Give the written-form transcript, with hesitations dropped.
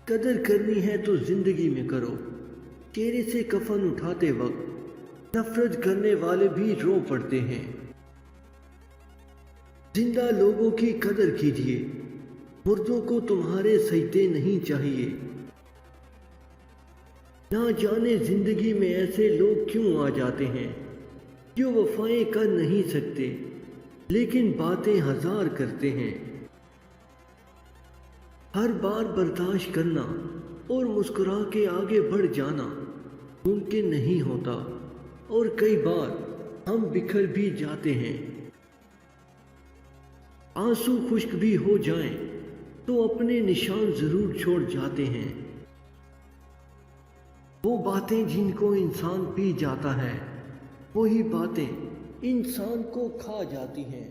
قدر کرنی ہے تو زندگی میں کرو، چہرے سے کفن اٹھاتے وقت نفرت کرنے والے بھی رو پڑتے ہیں۔ زندہ لوگوں کی قدر کیجیے، مردوں کو تمہارے سجدے نہیں چاہیے۔ نہ جانے زندگی میں ایسے لوگ کیوں آ جاتے ہیں جو وفائیں کر نہیں سکتے لیکن باتیں ہزار کرتے ہیں۔ ہر بار برداشت کرنا اور مسکرا کے آگے بڑھ جانا ممکن نہیں ہوتا، اور کئی بار ہم بکھر بھی جاتے ہیں۔ آنسو خشک بھی ہو جائیں تو اپنے نشان ضرور چھوڑ جاتے ہیں۔ وہ باتیں جن کو انسان پی جاتا ہے، وہی باتیں انسان کو کھا جاتی ہیں۔